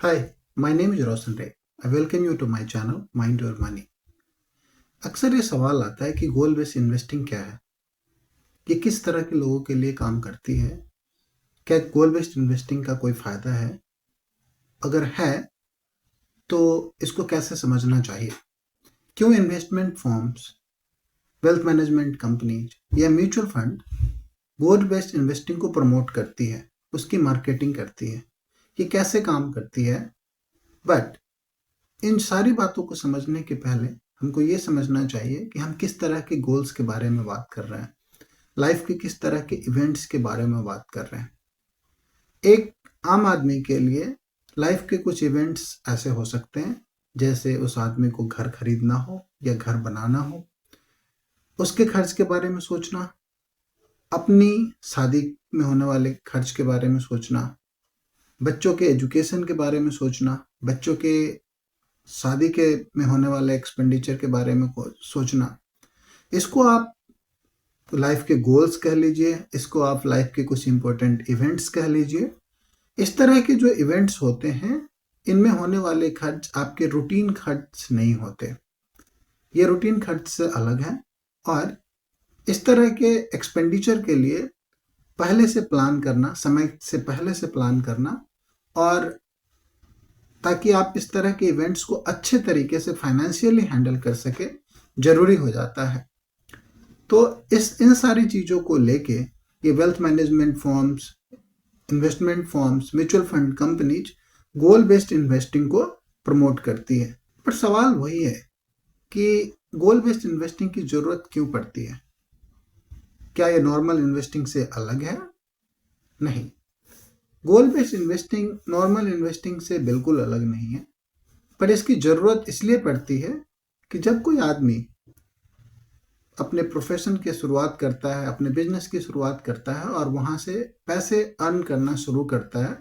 Hi, my name is Roshan Ray. I welcome you to my channel Mind Your Money. अक्सर ये सवाल आता है कि गोल बेस्ड इन्वेस्टिंग क्या है? ये किस तरह के लोगों के लिए काम करती है? क्या गोल बेस्ड इन्वेस्टिंग का कोई फायदा है? अगर है तो इसको कैसे समझना चाहिए? क्यों investment firms, wealth management companies या mutual fund goal based investing को प्रमोट करती है, उसकी मार्केटिंग करती है? ये कैसे काम करती है? बट इन सारी बातों को समझने के पहले हमको ये समझना चाहिए कि हम किस तरह के गोल्स के बारे में बात कर रहे हैं, लाइफ के किस तरह के इवेंट्स के बारे में बात कर रहे हैं। एक आम आदमी के लिए लाइफ के कुछ इवेंट्स ऐसे हो सकते हैं, जैसे उस आदमी को घर खरीदना हो या घर बनाना हो, उसके खर्च के बारे में सोचना, अपनी शादी में होने वाले खर्च के बारे में सोचना, बच्चों के एजुकेशन के बारे में सोचना, बच्चों के शादी के में होने वाले एक्सपेंडिचर के बारे में सोचना। इसको आप लाइफ के गोल्स कह लीजिए, इसको आप लाइफ के कुछ इंपॉर्टेंट इवेंट्स कह लीजिए। इस तरह के जो इवेंट्स होते हैं, इनमें होने वाले खर्च आपके रूटीन खर्च नहीं होते, ये रूटीन खर्च से अलग है। और इस तरह के एक्सपेंडिचर के लिए पहले से प्लान करना, समय से पहले से प्लान करना, और ताकि आप इस तरह के इवेंट्स को अच्छे तरीके से फाइनेंशियली हैंडल कर सके, जरूरी हो जाता है। तो इन सारी चीज़ों को लेके ये wealth management firms, investment firms, mutual fund companies गोल बेस्ड इन्वेस्टिंग को प्रमोट करती है। पर सवाल वही है कि गोल बेस्ड इन्वेस्टिंग की ज़रूरत क्यों पड़ती है? क्या ये नॉर्मल इन्वेस्टिंग से अलग है? नहीं, गोल बेस्ड इन्वेस्टिंग नॉर्मल इन्वेस्टिंग से बिल्कुल अलग नहीं है। पर इसकी ज़रूरत इसलिए पड़ती है कि जब कोई आदमी अपने प्रोफेशन की शुरुआत करता है, अपने बिजनेस की शुरुआत करता है और वहाँ से पैसे अर्न करना शुरू करता है,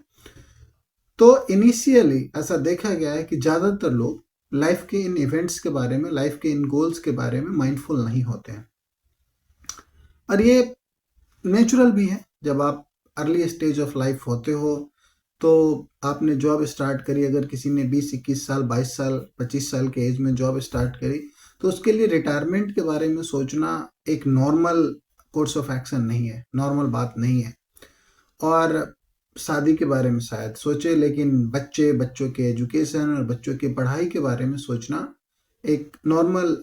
तो इनिशियली ऐसा देखा गया है कि ज़्यादातर लोग लाइफ के इन इवेंट्स के बारे में, लाइफ के इन गोल्स के बारे में माइंडफुल नहीं होते हैं। और ये नेचुरल भी है। जब आप अर्ली स्टेज ऑफ लाइफ होते हो, तो आपने जॉब स्टार्ट करी, अगर किसी ने 20-21 साल, 22 साल, 25 साल के एज में जॉब स्टार्ट करी, तो उसके लिए रिटायरमेंट के बारे में सोचना एक नॉर्मल कोर्स ऑफ एक्शन नहीं है, नॉर्मल बात नहीं है। और शादी के बारे में शायद सोचे, लेकिन बच्चों के एजुकेशन और बच्चों की पढ़ाई के बारे में सोचना एक नॉर्मल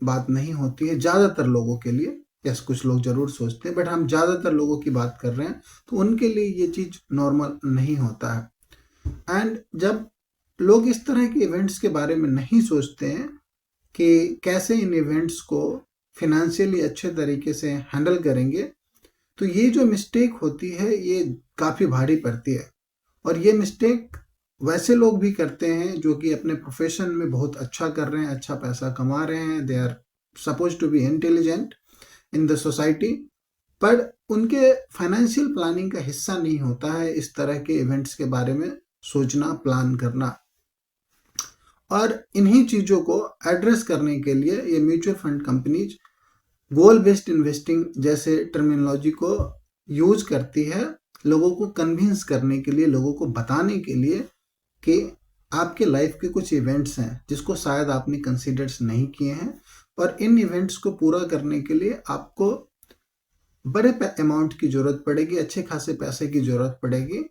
बात नहीं होती है ज़्यादातर लोगों के लिए। यस, कुछ लोग ज़रूर सोचते हैं, बट हम ज़्यादातर लोगों की बात कर रहे हैं, तो उनके लिए ये चीज़ नॉर्मल नहीं होता है। एंड जब लोग इस तरह के इवेंट्स के बारे में नहीं सोचते हैं कि कैसे इन इवेंट्स को फिनेंशियली अच्छे तरीके से हैंडल करेंगे, तो ये जो मिस्टेक होती है ये काफ़ी भारी पड़ती है। और ये मिस्टेक वैसे लोग भी करते हैं जो कि अपने प्रोफेशन में बहुत अच्छा कर रहे हैं, अच्छा पैसा कमा रहे हैं, they are suppose to be intelligent in the society, पर उनके फाइनेंशियल प्लानिंग का हिस्सा नहीं होता है इस तरह के इवेंट्स के बारे में सोचना, प्लान करना। और इन्हीं चीज़ों को एड्रेस करने के लिए ये म्यूचुअल फंड कंपनीज गोल बेस्ड इन्वेस्टिंग जैसे टर्मिनोलॉजी को यूज करती है, लोगों को कन्विंस करने के लिए, लोगों को बताने के लिए कि आपके लाइफ के कुछ इवेंट्स हैं जिसको शायद आपने कंसिडर्स नहीं किए हैं, और इन इवेंट्स को पूरा करने के लिए आपको बड़े अमाउंट की ज़रूरत पड़ेगी, अच्छे खासे पैसे की ज़रूरत पड़ेगी।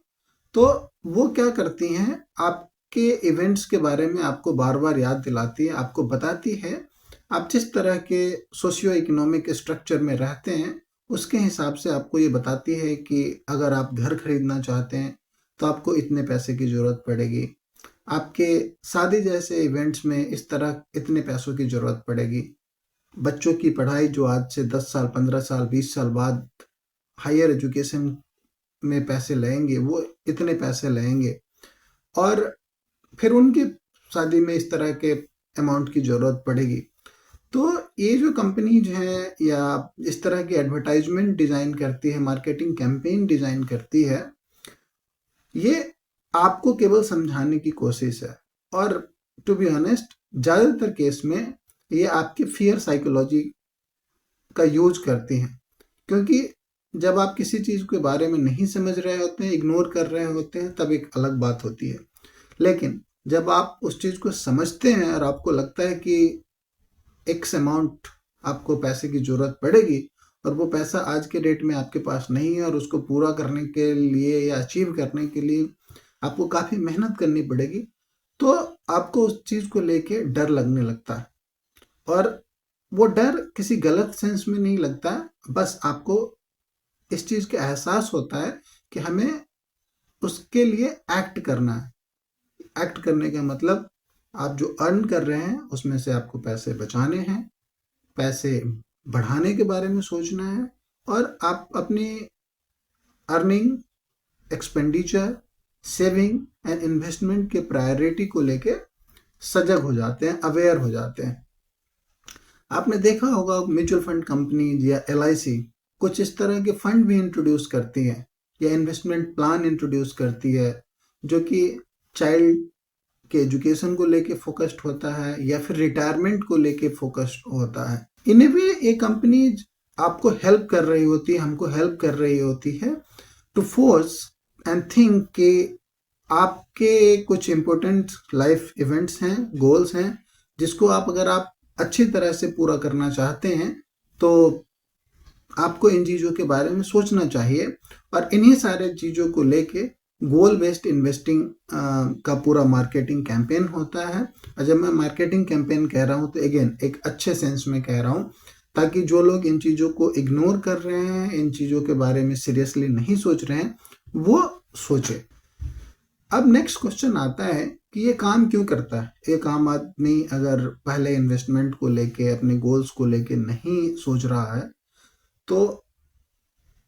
तो वो क्या करती हैं, आपके इवेंट्स के बारे में आपको बार बार याद दिलाती है, आपको बताती है आप जिस तरह के सोशियो इकोनॉमिक स्ट्रक्चर में रहते हैं, उसके हिसाब से आपको ये बताती है कि अगर आप घर खरीदना चाहते हैं तो आपको इतने पैसे की ज़रूरत पड़ेगी, आपके शादी जैसे इवेंट्स में इस तरह इतने पैसों की ज़रूरत पड़ेगी, बच्चों की पढ़ाई जो आज से 10 साल, 15 साल, 20 साल बाद हायर एजुकेशन में पैसे लगेंगे, वो इतने पैसे लगेंगे, और फिर उनकी शादी में इस तरह के अमाउंट की ज़रूरत पड़ेगी। तो ये जो कंपनीज हैं या इस तरह की एडवर्टाइजमेंट डिज़ाइन करती है, मार्केटिंग कैंपेन डिज़ाइन करती है, ये आपको केवल समझाने की कोशिश है। और टू बी ऑनेस्ट, ज़्यादातर केस में ये आपके फियर साइकोलॉजी का यूज करती हैं, क्योंकि जब आप किसी चीज़ के बारे में नहीं समझ रहे होते हैं, इग्नोर कर रहे होते हैं, तब एक अलग बात होती है। लेकिन जब आप उस चीज़ को समझते हैं और आपको लगता है कि एक्स अमाउंट आपको पैसे की ज़रूरत पड़ेगी और वो पैसा आज के डेट में आपके पास नहीं है और उसको पूरा करने के लिए या अचीव करने के लिए आपको काफ़ी मेहनत करनी पड़ेगी, तो आपको उस चीज़ को लेके डर लगने लगता है। और वो डर किसी गलत सेंस में नहीं लगता है, बस आपको इस चीज़ का एहसास होता है कि हमें उसके लिए एक्ट करना है। एक्ट करने का मतलब आप जो अर्न कर रहे हैं उसमें से आपको पैसे बचाने हैं, पैसे बढ़ाने के बारे में सोचना है, और आप अपनी earning, expenditure, saving and investment के प्रायोरिटी को लेके सजग हो जाते हैं, अवेयर हो जाते हैं। आपने देखा होगा म्यूचुअल फंड कंपनीज या एलआईसी कुछ इस तरह के फंड भी इंट्रोड्यूस करती है या इन्वेस्टमेंट प्लान इंट्रोड्यूस करती है जो कि चाइल्ड के एजुकेशन को लेके फोकस्ड होता है या फिर रिटायरमेंट को लेके फोकस्ड होता है। इन ए वे ये कंपनी आपको हेल्प कर रही होती है, हमको हेल्प कर रही होती है टू फोर्स एंड थिंक कि आपके कुछ इम्पोर्टेंट लाइफ इवेंट्स हैं, गोल्स हैं, जिसको अगर आप अच्छी तरह से पूरा करना चाहते हैं तो आपको इन चीज़ों के बारे में सोचना चाहिए। और इन्हीं सारे चीज़ों को लेके गोल बेस्ड इन्वेस्टिंग का पूरा मार्केटिंग कैंपेन होता है। और जब मैं मार्केटिंग कैंपेन कह रहा हूँ तो अगेन एक अच्छे सेंस में कह रहा हूँ, ताकि जो लोग इन चीज़ों को इग्नोर कर रहे हैं, इन चीज़ों के बारे में सीरियसली नहीं सोच रहे हैं, वो सोचे। अब नेक्स्ट क्वेश्चन आता है कि ये काम क्यों करता है। एक आम आदमी अगर पहले इन्वेस्टमेंट को लेके, अपने गोल्स को लेके नहीं सोच रहा है, तो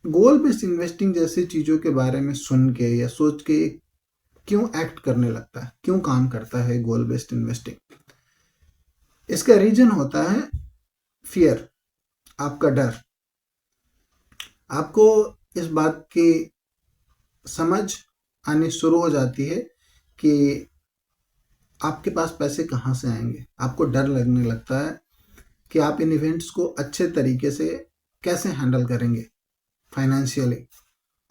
गोल बेस्ड इन्वेस्टिंग जैसी चीज़ों के बारे में सुन के या सोच के क्यों एक्ट करने लगता है, क्यों काम करता है गोल बेस्ड इन्वेस्टिंग। इसका रीजन होता है फियर, आपका डर। आपको इस बात की समझ आनी शुरू हो जाती है कि आपके पास पैसे कहाँ से आएंगे। आपको डर लगने लगता है कि आप इन इवेंट्स को अच्छे तरीके से कैसे हैंडल करेंगे फाइनेंशियली,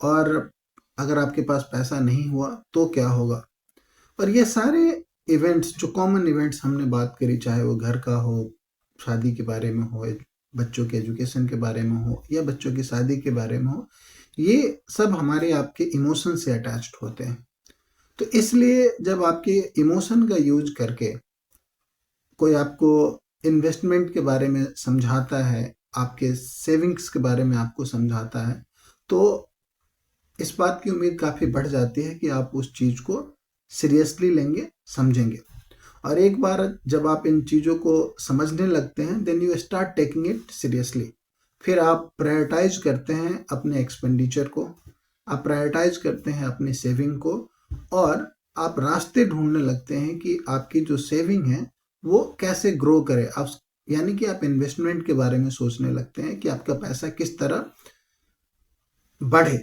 और अगर आपके पास पैसा नहीं हुआ तो क्या होगा। और ये सारे इवेंट्स, जो कॉमन इवेंट्स हमने बात करी, चाहे वो घर का हो, शादी के बारे में हो, बच्चों के एजुकेशन के बारे में हो या बच्चों की शादी के बारे में हो, ये सब हमारे आपके इमोशन से अटैच्ड होते हैं। तो इसलिए जब आपके इमोशन का यूज करके कोई आपको इन्वेस्टमेंट के बारे में समझाता है, आपके सेविंग्स के बारे में आपको समझाता है, तो इस बात की उम्मीद काफ़ी बढ़ जाती है कि आप उस चीज़ को सीरियसली लेंगे, समझेंगे। और एक बार जब आप इन चीज़ों को समझने लगते हैं, then you start taking it seriously. फिर आप प्रायोरिटाइज करते हैं अपने एक्सपेंडिचर को, आप प्रायोरिटाइज करते हैं अपनी सेविंग को, और आप रास्ते ढूंढने लगते हैं कि आपकी जो सेविंग है वो कैसे ग्रो करे। आप यानी कि आप इन्वेस्टमेंट के बारे में सोचने लगते हैं कि आपका पैसा किस तरह बढ़े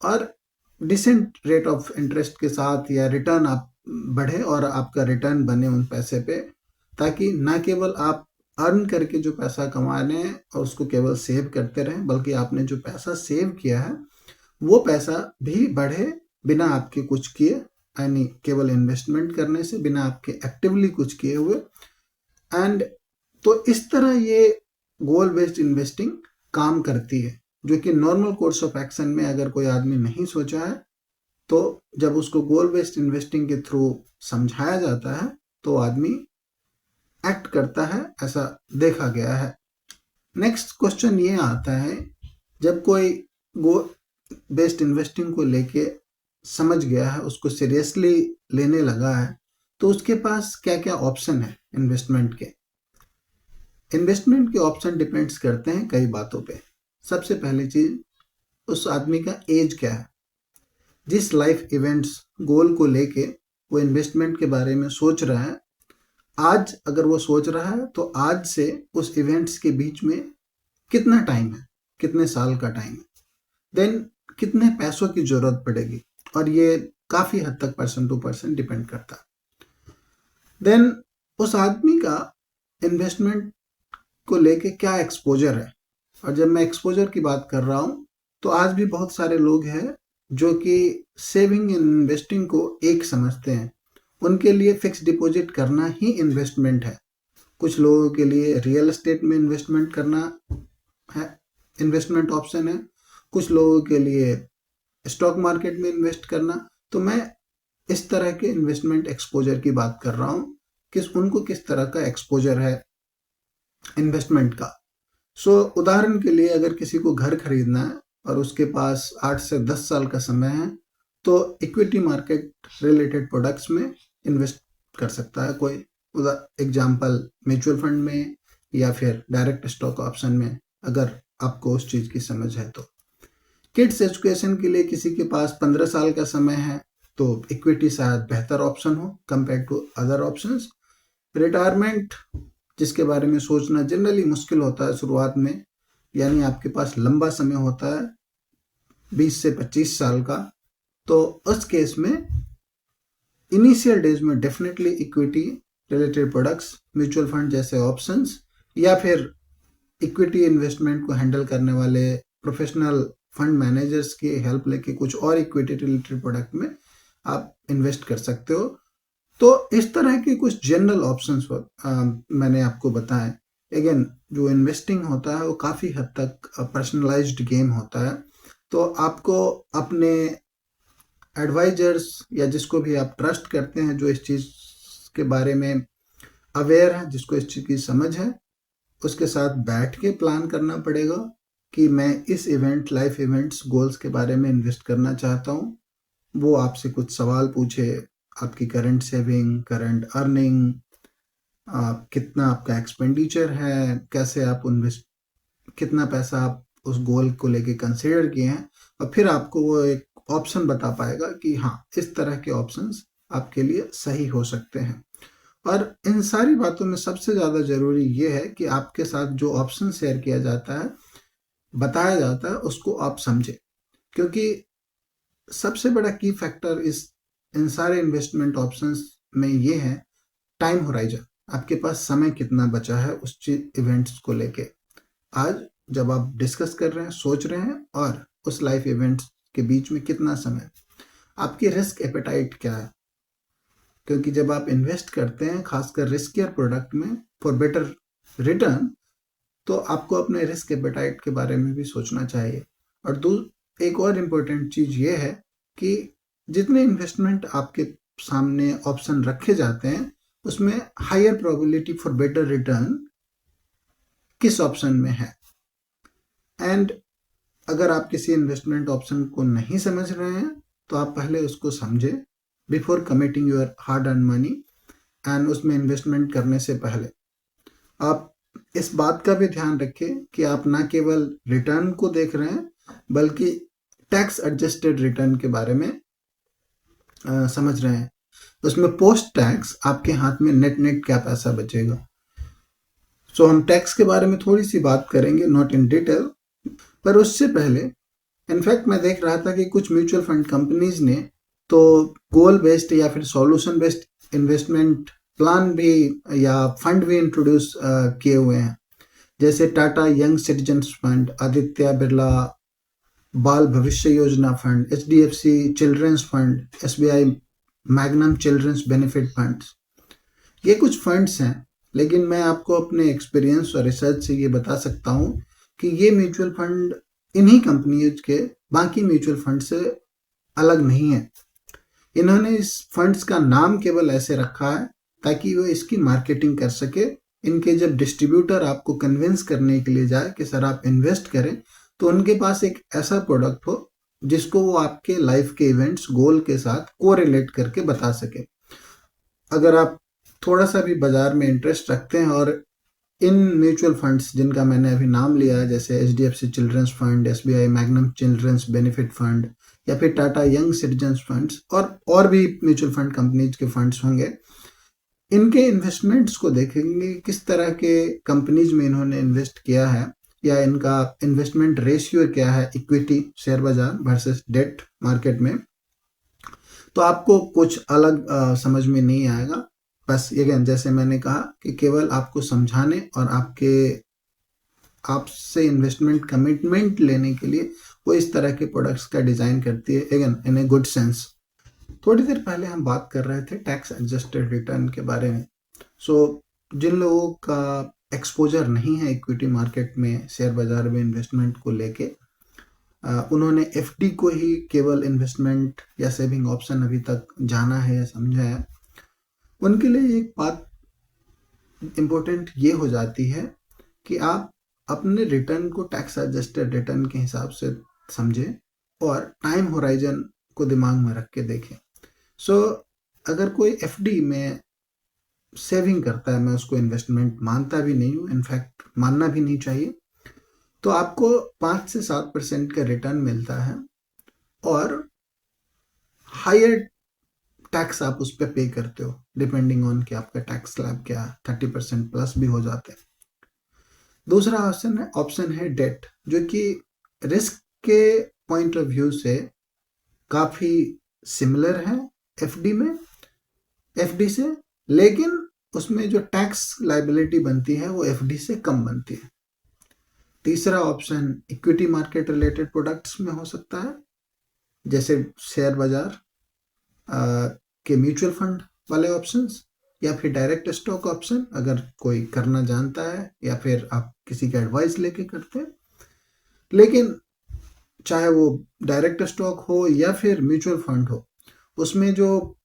और डिसेंट रेट ऑफ इंटरेस्ट के साथ या रिटर्न आप बढ़े और आपका रिटर्न बने उन पैसे पे, ताकि ना केवल आप अर्न करके जो पैसा कमा रहे हैं और उसको केवल सेव करते रहें, बल्कि आपने जो पैसा सेव किया है वो पैसा भी बढ़े बिना आपके कुछ किए, यानी केवल इन्वेस्टमेंट करने से, बिना आपके एक्टिवली कुछ किए हुए। एंड तो इस तरह ये गोल बेस्ड इन्वेस्टिंग काम करती है, जो कि नॉर्मल कोर्स ऑफ एक्शन में अगर कोई आदमी नहीं सोचा है, तो जब उसको गोल बेस्ड इन्वेस्टिंग के थ्रू समझाया जाता है तो आदमी एक्ट करता है, ऐसा देखा गया है। नेक्स्ट क्वेश्चन ये आता है, जब कोई गोल बेस्ड इन्वेस्टिंग को लेके समझ गया है, उसको सीरियसली लेने लगा है, तो उसके पास क्या क्या ऑप्शन है इन्वेस्टमेंट के। इन्वेस्टमेंट के ऑप्शन डिपेंड्स करते हैं कई बातों पे। सबसे पहली चीज, उस आदमी का एज क्या है। जिस लाइफ इवेंट्स, गोल को लेके वो इन्वेस्टमेंट के बारे में सोच रहा है, आज अगर वो सोच रहा है तो आज से उस इवेंट्स के बीच में कितना टाइम है, कितने साल का टाइम है, देन कितने पैसों की जरूरत पड़ेगी, और ये काफ़ी हद तक पर्सन टू पर्सन डिपेंड करता है। देन उस आदमी का इन्वेस्टमेंट को लेके क्या एक्सपोजर है। और जब मैं एक्सपोजर की बात कर रहा हूँ तो आज भी बहुत सारे लोग हैं जो कि सेविंग एंड इन्वेस्टिंग को एक समझते हैं, उनके लिए फिक्स डिपॉजिट करना ही इन्वेस्टमेंट है। कुछ लोगों के लिए रियल एस्टेट में इन्वेस्टमेंट करना है, इन्वेस्टमेंट ऑप्शन है। कुछ लोगों के लिए स्टॉक मार्केट में इन्वेस्ट करना। तो मैं इस तरह के इन्वेस्टमेंट एक्सपोजर की बात कर रहा हूँ, उनको किस तरह का एक्सपोजर है इन्वेस्टमेंट का। उदाहरण के लिए अगर किसी को घर खरीदना है और उसके पास 8 से 10 साल का समय है, तो इक्विटी मार्केट रिलेटेड प्रोडक्ट्स में इन्वेस्ट कर सकता है कोई। एग्जाम्पल म्यूचुअल फंड में या फिर डायरेक्ट स्टॉक ऑप्शन में, अगर आपको उस चीज़ की समझ है तो। किड्स एजुकेशन के लिए किसी के पास 15 साल का समय है, तो इक्विटी शायद बेहतर ऑप्शन हो compare to other options. Retirement, जिसके बारे में सोचना जनरली मुश्किल होता है शुरुआत में, यानी आपके पास लंबा समय होता है 20 से 25 साल का, तो उस केस में इनिशियल डेज में definitely equity related products, mutual fund जैसे ऑप्शंस, या फिर इक्विटी इन्वेस्टमेंट को हैंडल करने वाले प्रोफेशनल फंड मैनेजर्स की हेल्प लेके कुछ और इक्विटी रिलेटेड प्रोडक्ट में आप इन्वेस्ट कर सकते हो। तो इस तरह के कुछ जनरल ऑप्शंस मैंने आपको बताए। अगेन, जो इन्वेस्टिंग होता है वो काफ़ी हद तक पर्सनलाइज्ड गेम होता है। तो आपको अपने एडवाइजर्स या जिसको भी आप ट्रस्ट करते हैं, जो इस चीज़ के बारे में अवेयर है, जिसको इस चीज़ की समझ है, उसके साथ बैठ के प्लान करना पड़ेगा कि मैं इस इवेंट, लाइफ इवेंट्स, गोल्स के बारे में इन्वेस्ट करना चाहता हूँ। वो आपसे कुछ सवाल पूछे, आपकी करंट सेविंग, करंट अर्निंग, कितना आपका एक्सपेंडिचर है, कैसे आप इन्वेस्ट, कितना पैसा आप उस गोल को लेके कंसिडर किए हैं, और फिर आपको वो एक ऑप्शन बता पाएगा कि हाँ, इस तरह के ऑप्शंस आपके लिए सही हो सकते हैं। और इन सारी बातों में सबसे ज़्यादा ज़रूरी ये है कि आपके साथ जो ऑप्शन शेयर किया जाता है, बताया जाता है, उसको आप समझें। क्योंकि सबसे बड़ा की फैक्टर इन सारे इन्वेस्टमेंट ऑप्शंस में ये है टाइम होराइजन। आपके पास समय कितना बचा है उस इवेंट्स को लेके। आज जब आप डिस्कस कर रहे हैं, सोच रहे हैं, और उस लाइफ इवेंट्स के बीच में कितना समय, आपकी रिस्क एपेटाइट क्या है। क्योंकि जब आप इन्वेस्ट करते हैं, खासकर रिस्कियर प्रोडक्ट में फॉर बेटर रिटर्न, तो आपको अपने रिस्क एपेटाइट के बारे में भी सोचना चाहिए। और एक और इम्पोर्टेंट चीज़ ये है कि जितने इन्वेस्टमेंट आपके सामने ऑप्शन रखे जाते हैं, उसमें higher probability for better return किस ऑप्शन में है। एंड अगर आप किसी इन्वेस्टमेंट ऑप्शन को नहीं समझ रहे हैं, तो आप पहले उसको समझें before committing your hard earn money, and उसमें इन्वेस्टमेंट करने से पहले आप इस बात का भी ध्यान रखें कि आप ना केवल रिटर्न को देख रहे हैं, बल्कि टैक्स एडजस्टेड रिटर्न के बारे में समझ रहे हैं। उसमें पोस्ट टैक्स आपके हाथ में नेट नेट क्या पैसा बचेगा। हम टैक्स के बारे में थोड़ी सी बात करेंगे, नॉट इन डिटेल, पर उससे पहले इनफैक्ट मैं देख रहा था कि कुछ म्यूचुअल फंड कंपनीज ने तो गोल बेस्ड या फिर सॉल्यूशन बेस्ड इन्वेस्टमेंट प्लान भी या फंड भी इंट्रोड्यूस किए हुए हैं, जैसे Tata young citizens fund, Aditya Birla Bal Bhavishya Yojana fund, HDFC children's fund, SBI magnum children's benefit funds. ये कुछ फंड्स हैं, लेकिन मैं आपको अपने एक्सपीरियंस और रिसर्च से ये बता सकता हूँ कि ये म्यूचुअल फंड इन्हीं कंपनियों के बाकी म्यूचुअल फंड से अलग नहीं है। इन्होंने इस फंड्स का नाम केवल ऐसे रखा है ताकि वो इसकी मार्केटिंग कर सके। इनके जब डिस्ट्रीब्यूटर आपको कन्विंस करने के लिए जाए कि सर आप इन्वेस्ट करें, तो उनके पास एक ऐसा प्रोडक्ट हो जिसको वो आपके लाइफ के इवेंट्स, गोल के साथ कोरिलेट करके बता सके। अगर आप थोड़ा सा भी बाजार में इंटरेस्ट रखते हैं और इन म्यूचुअल फंड्स जिनका मैंने अभी नाम लिया है, जैसे HDFC children's fund, SBI magnum children's benefit fund, या फिर टाटा यंग सिटीजन्स फंड्स, और भी म्यूचुअल फंड कंपनीज के फंड्स होंगे, इनके इन्वेस्टमेंट्स को देखेंगे किस तरह के कंपनीज में इन्होंने इन्वेस्ट किया है, या इनका इन्वेस्टमेंट रेशियो क्या है इक्विटी शेयर बाजार वर्सेस डेट मार्केट में, तो आपको कुछ अलग समझ में नहीं आएगा। बस अगेन, जैसे मैंने कहा कि केवल आपको समझाने और आपसे इन्वेस्टमेंट कमिटमेंट लेने के लिए वो इस तरह के प्रोडक्ट्स का डिज़ाइन करती है, again in a good sense. थोड़ी देर पहले हम बात कर रहे थे टैक्स एडजस्टेड रिटर्न के बारे में। सो जिन लोगों का एक्सपोजर नहीं है इक्विटी मार्केट में, शेयर बाजार में इन्वेस्टमेंट को लेके, उन्होंने एफडी को ही केवल इन्वेस्टमेंट या सेविंग ऑप्शन अभी तक जाना है या समझा है, उनके लिए एक बात इम्पोर्टेंट ये हो जाती है कि आप अपने रिटर्न को टैक्स एडजस्टेड रिटर्न के हिसाब से समझें और टाइम होराइजन को दिमाग में रख के देखें। सो अगर कोई एफडी में सेविंग करता है, मैं उसको इन्वेस्टमेंट मानता भी नहीं हूँ, इनफैक्ट मानना भी नहीं चाहिए, तो आपको 5 से 7% का रिटर्न मिलता है और हायर टैक्स आप उस पर पे करते हो, डिपेंडिंग ऑन कि आपका टैक्स स्लैब क्या 30% प्लस भी हो जाते हैं। दूसरा ऑप्शन है डेट, जो कि रिस्क के पॉइंट ऑफ व्यू से काफ़ी सिमिलर है एफडी से, लेकिन उसमें जो टैक्स लाइबिलिटी बनती है वो एफडी से कम बनती है। तीसरा option equity market related products में हो सकता है, जैसे शेयर बाजार के म्यूचुअल फंड वाले ऑप्शंस, या फिर डायरेक्ट स्टॉक ऑप्शन अगर कोई करना जानता है या फिर आप किसी का एडवाइस लेके करते हैं। लेकिन चाहे वो डायरेक्ट स्टॉक हो या फिर म्यूचुअल फंड हो, उसमें जो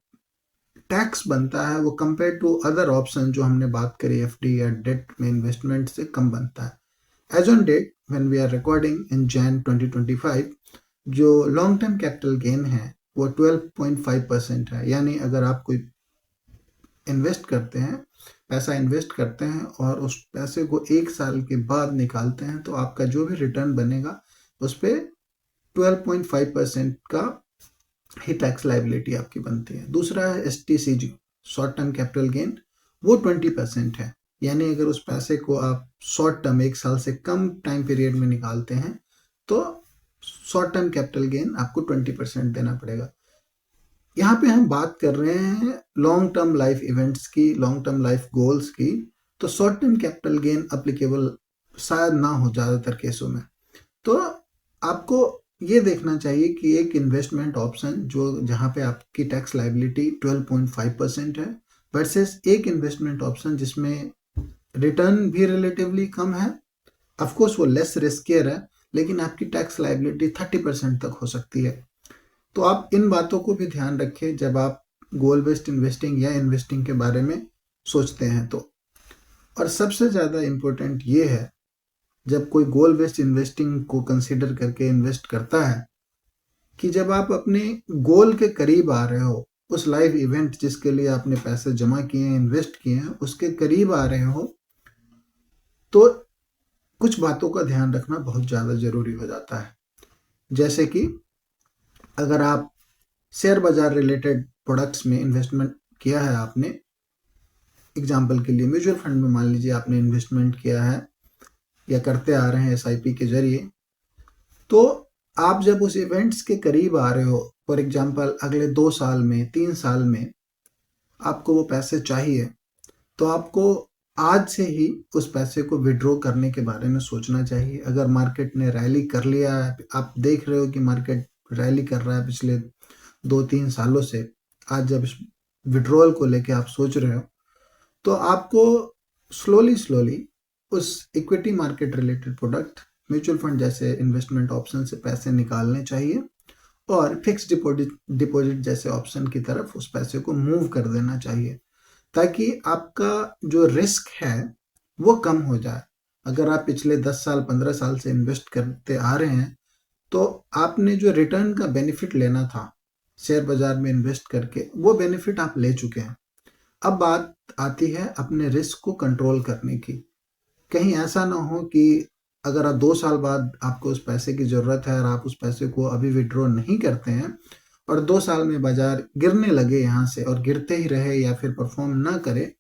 टैक्स बनता है वो कंपेयर टू अदर ऑप्शन जो हमने बात करी एफडी या डेट में इन्वेस्टमेंट से कम बनता है। As on date when we are recording in Jan 2025, जो लॉन्ग टर्म कैपिटल गेन है वो 12.5% है। यानी अगर आप कोई पैसा इन्वेस्ट करते हैं और उस पैसे को 1 साल के बाद निकालते हैं, तो आपका जो भी रिटर्न बनेगा उस पर 12.5% का ही टैक्स लाइबिलिटी आपकी बनती है। दूसरा है STCG, short term capital gain, वो 20% है। यानी अगर उस पैसे को आप शॉर्ट टर्म 1 साल से कम टाइम पीरियड में निकालते हैं, तो शॉर्ट टर्म कैपिटल गेन आपको 20% देना पड़ेगा। यहाँ पे हम बात कर रहे हैं लॉन्ग टर्म लाइफ इवेंट्स की, लॉन्ग टर्म लाइफ गोल्स की, तो short term capital gain applicable शायद ना हो ज़्यादातर केसों में। तो आपको ये देखना चाहिए कि एक इन्वेस्टमेंट ऑप्शन जहाँ पे आपकी टैक्स लाइबिलिटी 12.5% है, वर्सेस एक इन्वेस्टमेंट ऑप्शन जिसमें रिटर्न भी रिलेटिवली कम है, ऑफकोर्स वो लेस रिस्कियर है, लेकिन आपकी टैक्स लाइबिलिटी 30% तक हो सकती है। तो आप इन बातों को भी ध्यान रखें जब आप गोल बेस्ड इन्वेस्टिंग या इन्वेस्टिंग के बारे में सोचते हैं तो। और सबसे ज़्यादा इम्पोर्टेंट ये है, जब कोई गोल बेस्ड इन्वेस्टिंग को कंसीडर करके इन्वेस्ट करता है, कि जब आप अपने गोल के करीब आ रहे हो, उस लाइव इवेंट जिसके लिए आपने पैसे जमा किए हैं, इन्वेस्ट किए हैं, उसके करीब आ रहे हो, तो कुछ बातों का ध्यान रखना बहुत ज़्यादा ज़रूरी हो जाता है। जैसे कि अगर आप शेयर बाजार रिलेटेड प्रोडक्ट्स में इन्वेस्टमेंट किया है आपने, एग्जाम्पल के लिए म्यूचुअल फंड में मान लीजिए आपने इन्वेस्टमेंट किया है या करते आ रहे हैं एसआईपी के जरिए, तो आप जब उस इवेंट्स के करीब आ रहे हो, फॉर एग्जाम्पल अगले 2 साल में 3 साल में आपको वो पैसे चाहिए, तो आपको आज से ही उस पैसे को विड्रॉ करने के बारे में सोचना चाहिए। अगर मार्केट ने रैली कर लिया है, आप देख रहे हो कि मार्केट रैली कर रहा है पिछले 2-3 सालों से, आज जब विड्रॉल को लेके आप सोच रहे हो, तो आपको स्लोली उस equity market related product, mutual fund जैसे इन्वेस्टमेंट ऑप्शन से पैसे निकालने चाहिए और फिक्स डिपॉजिट जैसे ऑप्शन की तरफ उस पैसे को मूव कर देना चाहिए, ताकि आपका जो रिस्क है वो कम हो जाए। अगर आप पिछले 10 साल 15 साल से इन्वेस्ट करते आ रहे हैं, तो आपने जो रिटर्न का बेनिफिट लेना था शेयर बाजार में इन्वेस्ट करके, वो बेनिफिट आप ले चुके हैं। अब बात आती है अपने रिस्क को कंट्रोल करने की। कहीं ऐसा ना हो कि अगर आप 2 साल बाद आपको उस पैसे की ज़रूरत है और आप उस पैसे को अभी विड्रॉ नहीं करते हैं और 2 साल में बाजार गिरने लगे यहाँ से और गिरते ही रहे या फिर परफॉर्म ना करे,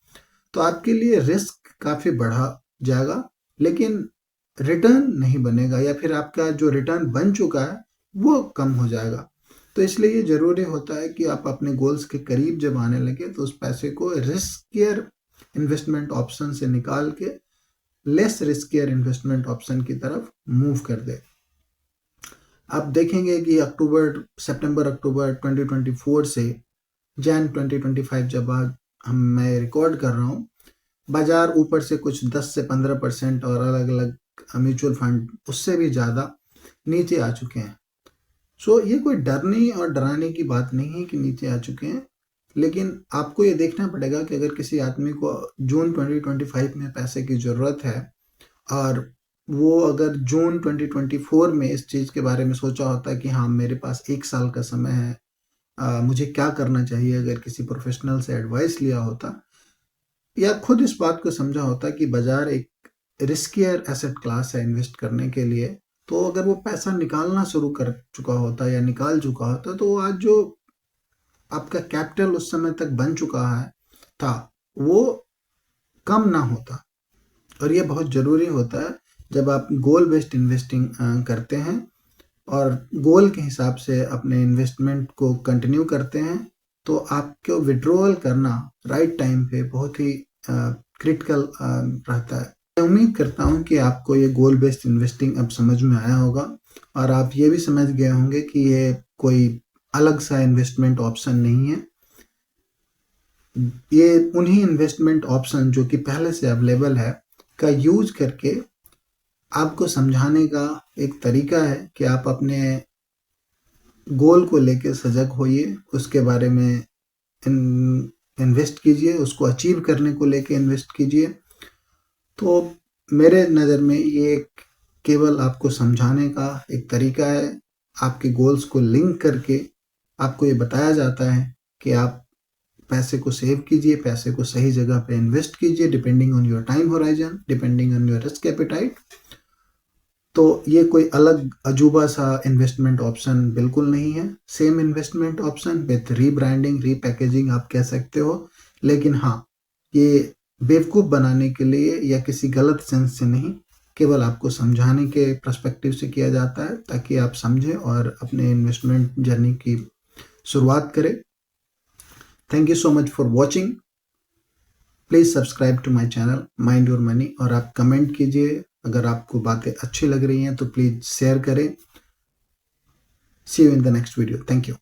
तो आपके लिए रिस्क काफ़ी बढ़ा जाएगा, लेकिन रिटर्न नहीं बनेगा, या फिर आपका जो रिटर्न बन चुका है वो कम हो जाएगा। तो इसलिए ये ज़रूरी होता है कि आप अपने गोल्स के करीब जब आने लगे, तो उस पैसे को रिस्कियर इन्वेस्टमेंट ऑप्शन से निकाल के लेस रिस्कियर इन्वेस्टमेंट ऑप्शन की तरफ मूव कर दे। आप देखेंगे कि सितंबर अक्टूबर 2024 से जैन 2025 जब आज मैं रिकॉर्ड कर रहा हूँ, बाजार ऊपर से कुछ 10 से 15% और अलग अलग म्यूचुअल फंड उससे भी ज़्यादा नीचे आ चुके हैं। सो ये कोई डरने और डराने की बात नहीं है कि नीचे आ चुके हैं, लेकिन आपको ये देखना पड़ेगा कि अगर किसी आदमी को जून 2025 में पैसे की ज़रूरत है और वो अगर जून 2024 में इस चीज़ के बारे में सोचा होता है कि हाँ, मेरे पास 1 साल का समय है, मुझे क्या करना चाहिए, अगर किसी प्रोफेशनल से एडवाइस लिया होता या खुद इस बात को समझा होता कि बाजार एक रिस्कियर एसेट क्लास है इन्वेस्ट करने के लिए, तो अगर वो पैसा निकालना शुरू कर चुका होता या निकाल चुका होता, तो आज जो आपका कैपिटल उस समय तक बन चुका है था, वो कम ना होता। और ये बहुत ज़रूरी होता है जब आप गोल बेस्ड इन्वेस्टिंग करते हैं और गोल के हिसाब से अपने इन्वेस्टमेंट को कंटिन्यू करते हैं, तो आपको विड्रॉल करना राइट टाइम पे बहुत ही क्रिटिकल रहता है। मैं उम्मीद करता हूँ कि आपको ये गोल बेस्ड इन्वेस्टिंग अब समझ में आया होगा और आप ये भी समझ गए होंगे कि ये कोई अलग सा इन्वेस्टमेंट ऑप्शन नहीं है। ये उन्हीं इन्वेस्टमेंट ऑप्शन जो कि पहले से अवेलेबल है का यूज करके आपको समझाने का एक तरीका है कि आप अपने गोल को लेके सजग होइए, उसके बारे में इन्वेस्ट कीजिए, उसको अचीव करने को लेके इन्वेस्ट कीजिए। तो मेरे नज़र में ये केवल आपको समझाने का एक तरीका है। आपके गोल्स को लिंक करके आपको ये बताया जाता है कि आप पैसे को सेव कीजिए, पैसे को सही जगह पे इन्वेस्ट कीजिए, depending on your time horizon, depending on your risk appetite. तो ये कोई अलग अजूबा सा इन्वेस्टमेंट ऑप्शन बिल्कुल नहीं है। Same investment option with rebranding, repackaging आप कह सकते हो, लेकिन हाँ, ये बेवकूफ़ बनाने के लिए या किसी गलत सेंस से नहीं, केवल आपको समझाने के पर्सपेक्टिव से किया जाता है ताकि आप समझें और अपने इन्वेस्टमेंट जर्नी की शुरुआत करें। Thank you so much for watching. Please subscribe to my channel mind your money और आप कमेंट कीजिए। अगर आपको बातें अच्छी लग रही हैं तो प्लीज़ शेयर करें। See you in the next video. Thank you.